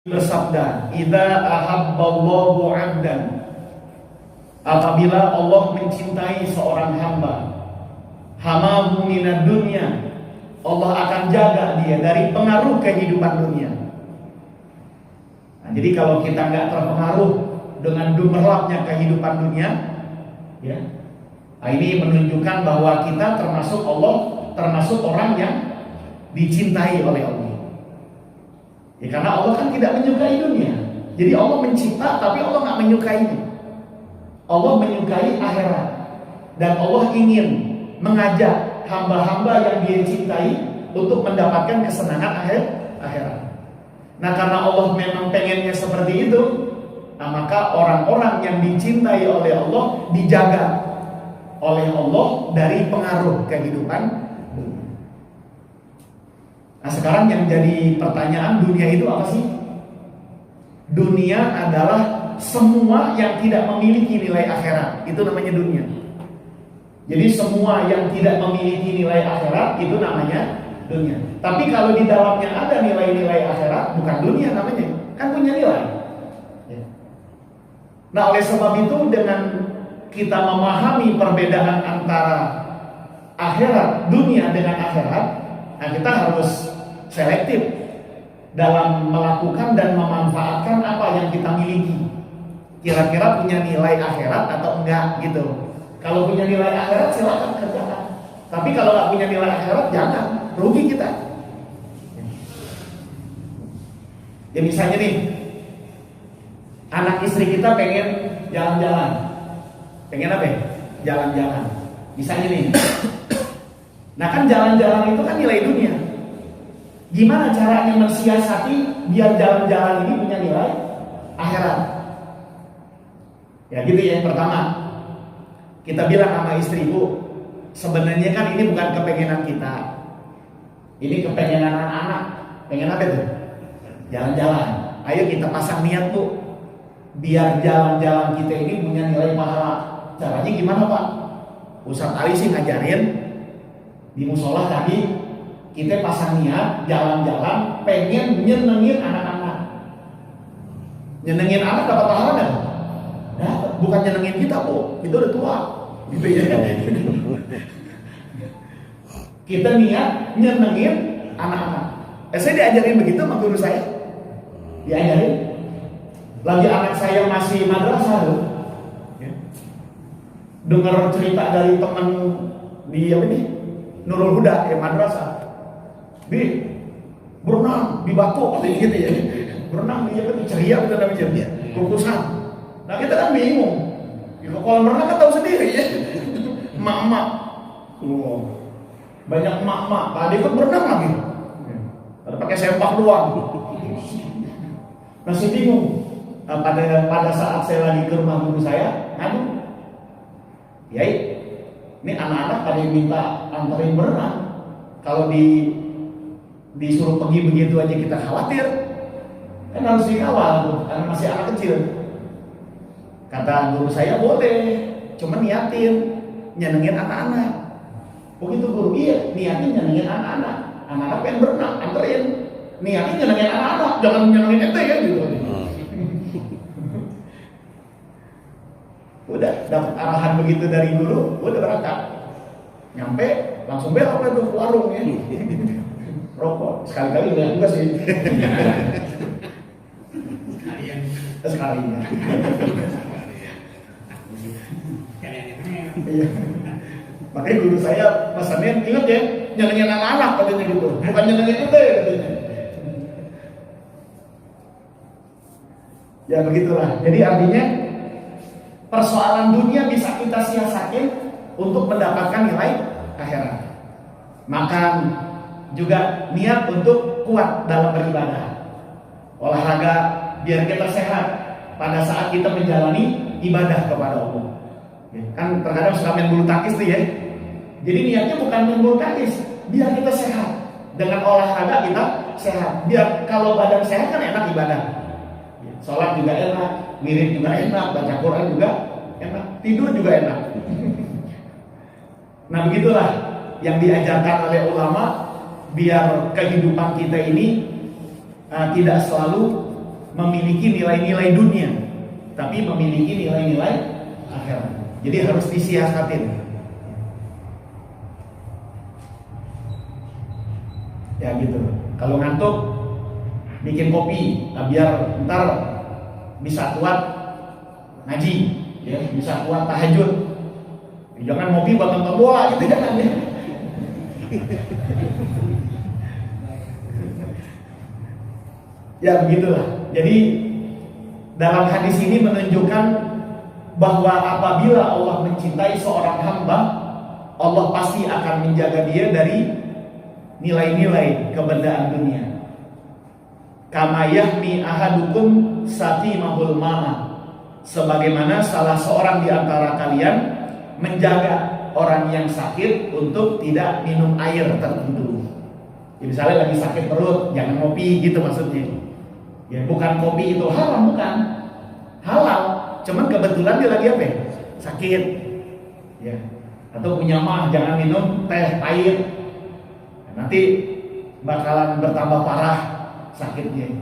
bersabda, "Idza ahabballahu 'abdan." Apabila Allah mencintai seorang hamba, hamahu minad dunya, Allah akan jaga dia dari pengaruh kehidupan dunia. Nah, jadi kalau kita nggak terpengaruh dengan gemerlapnya kehidupan dunia, ya, nah ini menunjukkan bahwa kita termasuk orang yang dicintai oleh Allah. Ya, karena Allah kan tidak menyukai dunia. Jadi Allah mencipta, tapi Allah nggak menyukainya. Allah menyukai akhirat, dan Allah ingin mengajak hamba-hamba yang Dia cintai untuk mendapatkan kesenangan akhirat. Nah, karena Allah memang pengennya seperti itu, nah maka orang-orang yang dicintai oleh Allah dijaga oleh Allah dari pengaruh kehidupan dunia. Nah, sekarang yang jadi pertanyaan, dunia itu apa sih? Dunia adalah semua yang tidak memiliki nilai akhirat, itu namanya dunia. Jadi semua yang tidak memiliki nilai akhirat itu namanya dunia. Tapi kalau di dalamnya ada nilai-nilai akhirat, bukan dunia namanya, kan punya nilai. Nah, oleh sebab itu dengan kita memahami perbedaan antara akhirat, dunia dengan akhirat, nah kita harus selektif dalam melakukan dan memanfaatkan apa yang kita miliki. Kira-kira punya nilai akhirat atau enggak gitu. Kalau punya nilai akhirat silakan kerjakan. Tapi kalau nggak punya nilai akhirat jangan, rugi kita. Ya misalnya nih, anak istri kita pengen jalan-jalan. Pengen apa ya? Jalan-jalan. Misalnya nih. Nah kan jalan-jalan itu kan nilai dunia. Gimana caranya mensiasati biar jalan-jalan ini punya nilai akhirat? Ya gitu ya. Pertama, kita bilang sama istri, "Bu, sebenarnya kan ini bukan kepengenan kita. Ini kepengenan anak-anak. Pengen apa tuh? Jalan-jalan. Ayo kita pasang niat, Bu. Biar jalan-jalan kita ini punya nilai pahala. Caranya gimana, Pak? Ustaz Ali sih ngajarin di musola tadi, kita pasang niat jalan-jalan pengen nyenengin anak-anak. Nyenengin anak dapat pahala enggak? Dapat. Bukan nyenengin kita, Bu. Itu udah tua. Gitu ya. Kita niat nyenengin anak-anak. Saya diajarin begitu sama guru saya. Diajarin. Lagi anak saya masih madrasah loh. Dengar cerita dari teman di apa nih? Nurul Huda ya madrasah. Berenang di batu gitu ya. Berenang di apa nih? Ceria betul namanya. Kukusan. Nah kita kan bingung. Ya, kalau berenang kan tahu sendiri ya. Emak-emak. Banyak emak-emak. Tadi ikut berenang lagi. Ada pakai sempak doang. Masih bingung. Nah, pada saat saya lagi ke rumah guru saya, ngadu. Yai, ini anak-anak pada minta anterin berenang. Kalau disuruh pergi begitu aja kita khawatir. Kan harus dikawal tuh, karena masih anak kecil. Kata guru saya, boleh, cuma niatin nyenengin anak-anak. Begitu guru, iya, niatin nyenengin anak-anak. Anak-anak pengen berenang, anterin. Niatin nyenengin anak-anak, jangan nyenengin ente ya gitu. Udah dapat arahan begitu dari guru, udah berangkat. Nyampe langsung belok ke warung ya. Rokok sekali-kali udah juga sih. Sekalinya. Iya. Makanya guru saya pesannya, ingat ya, nyenengin anak-anak katanya gitu, bukan nyenengin ente katanya. Ya begitulah. Jadi artinya persoalan dunia bisa kita siasatin untuk mendapatkan nilai akhirat. Makan juga niat untuk kuat dalam beribadah. Olahraga biar kita sehat pada saat kita menjalani ibadah kepada Allah. Kan terkadang suka main bulu tangkis tuh ya. Jadi niatnya bukan main bulu tangkis, biar kita sehat. Dengan olahraga kita sehat. Biar kalau badan sehat kan enak ibadah. Sholat juga enak, wirid juga enak, baca Quran juga enak, tidur juga enak. Nah begitulah yang diajarkan oleh ulama, biar kehidupan kita ini tidak selalu memiliki nilai-nilai dunia, tapi memiliki nilai-nilai akhirat. Jadi harus disiasatin. Ya gitu. Kalau ngantuk bikin kopi, nah biar ntar bisa kuat ngaji, ya, bisa kuat tahajud. Jangan ngopi buat nonton bola gitu kan ya. Ya begitulah. Jadi dalam hadis ini menunjukkan bahwa apabila Allah mencintai seorang hamba, Allah pasti akan menjaga dia dari nilai-nilai kebendaan dunia. Kama yahmi ahadukum satimahul ma'a, sebagaimana salah seorang di antara kalian menjaga orang yang sakit untuk tidak minum air tertentu. Ya, misalnya lagi sakit perut, jangan ngopi gitu maksudnya. Ya bukan kopi itu haram, bukan halal, cuman kebetulan dia lagi apa? Sakit. Ya. Atau punya mah jangan minum teh pahit. Nanti bakalan bertambah parah sakitnya.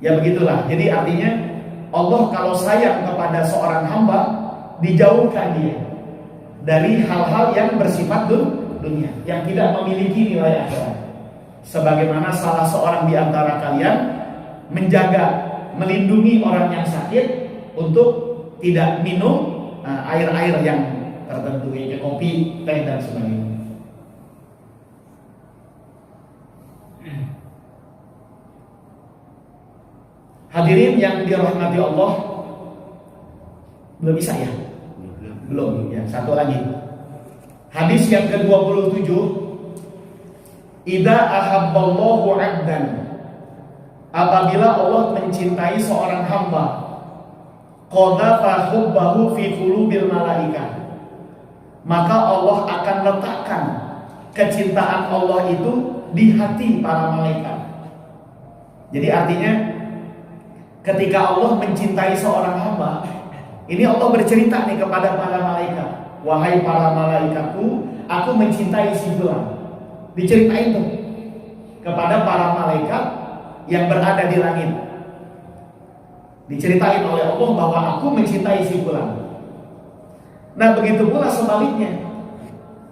Ya begitulah. Jadi artinya Allah kalau sayang kepada seorang hamba, dijauhkan dia dari hal-hal yang bersifat dunia, yang tidak memiliki nilai akhirat. Sebagaimana salah seorang di antara kalian menjaga, melindungi orang yang sakit untuk tidak minum air-air yang tertentu, kayak kopi, teh dan sebagainya. Hadirin yang dirahmati Allah, belum bisa ya? Belum ya, satu lagi. Hadis yang ke-27, idza ahabballahu 'abdan, apabila Allah mencintai seorang hamba, qadhafa hubbahu fi qulubil malaikah, maka Allah akan letakkan kecintaan Allah itu di hati para malaikat. Jadi artinya ketika Allah mencintai seorang hamba, ini Allah bercerita nih kepada para malaikat, wahai para malaikatku, aku mencintai si fulan. Diceritain tuh kepada para malaikat yang berada di langit. Diceritain oleh Allah bahwa aku mencintai si fulan. Nah begitu pula sebaliknya,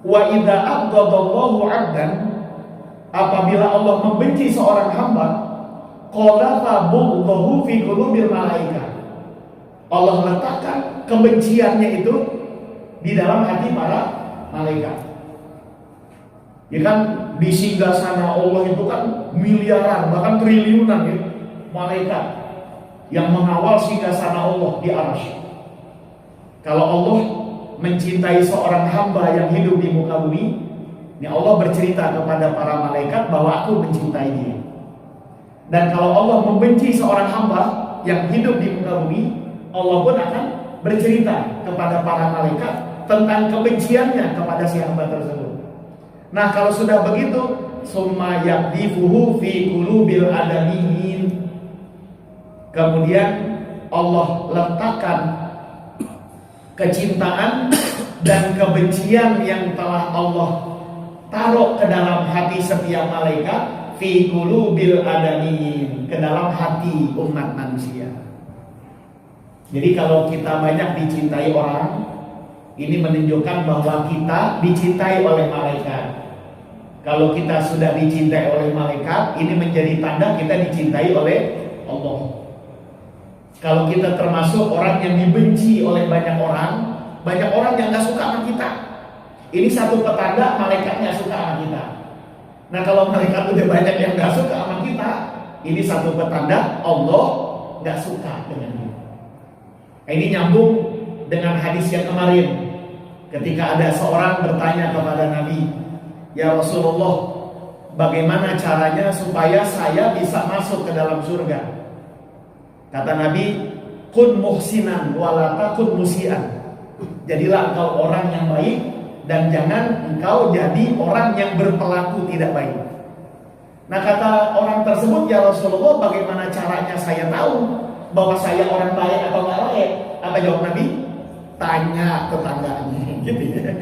wa idza abghadallahu 'abdan, apabila Allah membenci seorang hamba, qadhafa bughdhahu fi qulubil malaikah, Allah letakkan kebenciannya itu di dalam hati para malaikat. Ya kan di singgasana Allah itu kan miliaran bahkan triliunan ya malaikat yang mengawal singgasana Allah di arsy. Kalau Allah mencintai seorang hamba yang hidup di muka bumi, ini Allah bercerita kepada para malaikat bahwa aku mencintai dia. Dan kalau Allah membenci seorang hamba yang hidup di muka bumi, Allah pun akan bercerita kepada para malaikat tentang kebenciannya kepada si hamba tersebut. Nah kalau sudah begitu, summa yaqdifuhu fi qulubil adamiyyin, kemudian Allah letakkan kecintaan dan kebencian yang telah Allah taruh ke dalam hati setiap malaikat, fi qulubil adamiyyin, ke dalam hati umat manusia. Jadi kalau kita banyak dicintai orang, ini menunjukkan bahwa kita dicintai oleh malaikat. Kalau kita sudah dicintai oleh malaikat, ini menjadi tanda kita dicintai oleh Allah. Kalau kita termasuk orang yang dibenci oleh banyak orang yang gak suka sama kita, ini satu petanda malaikatnya suka sama kita. Nah kalau malaikat udah banyak yang gak suka sama kita, ini satu petanda Allah gak suka dengan kita. Ini nyambung dengan hadis yang kemarin, ketika ada seorang bertanya kepada Nabi, ya Rasulullah, bagaimana caranya supaya saya bisa masuk ke dalam surga? Kata Nabi, kun muhsinan wala takun musian. Jadilah engkau orang yang baik dan jangan engkau jadi orang yang berperilaku tidak baik. Nah kata orang tersebut, ya Rasulullah, bagaimana caranya saya tahu bahwa saya orang baik atau nggak baik? Apa jawab Nabi? Tanya tetangganya, gitu ya.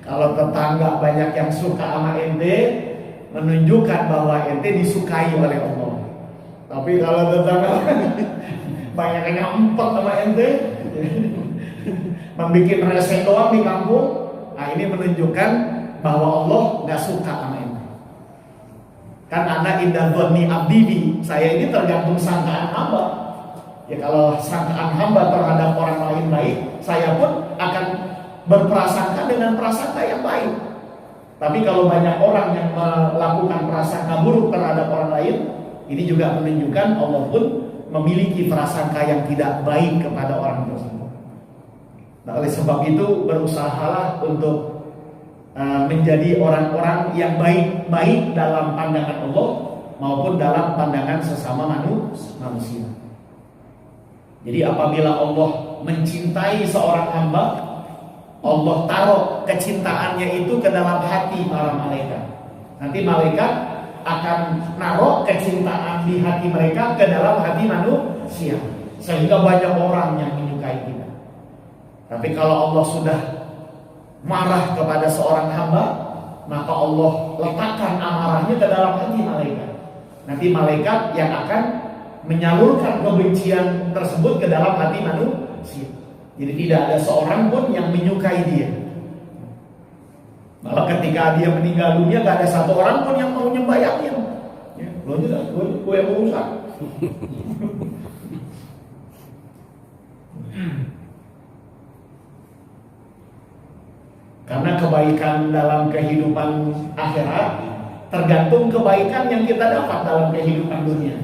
Kalau tetangga banyak yang suka sama ente, menunjukkan bahwa ente disukai oleh Allah. Tapi kalau tetangga banyak yang empet sama ente, membikin rese doang di kampung, nah ini menunjukkan bahwa Allah nggak suka sama ente. Kan anak indah dhonni abdi bi, saya ini tergantung sangkaan hamba. Ya kalau sangkaan hamba terhadap orang lain baik, saya pun akan berprasangka dengan prasangka yang baik. Tapi kalau banyak orang yang melakukan prasangka buruk terhadap orang lain, ini juga menunjukkan Allah pun memiliki prasangka yang tidak baik kepada orang tersebut. Nah, oleh sebab itu berusahalah untuk menjadi orang-orang yang baik dalam pandangan Allah maupun dalam pandangan sesama manusia. Jadi apabila Allah mencintai seorang hamba, Allah taruh kecintaannya itu ke dalam hati para malaikat. Nanti malaikat akan naruh kecintaan di hati mereka ke dalam hati manusia, sehingga banyak orang yang menyukai kita. Tapi kalau Allah sudah marah kepada seorang hamba, maka Allah letakkan amarahnya ke dalam hati malaikat. Nanti malaikat yang akan menyalurkan kebencian tersebut ke dalam hati manusia. Jadi tidak ada seorang pun yang menyukai dia. Malah ketika dia meninggal dunia, gak ada satu orang pun yang mau nyembayangnya. Ya, lo juga, gue yang urusan. Karena kebaikan dalam kehidupan akhirat tergantung kebaikan yang kita dapat dalam kehidupan dunia.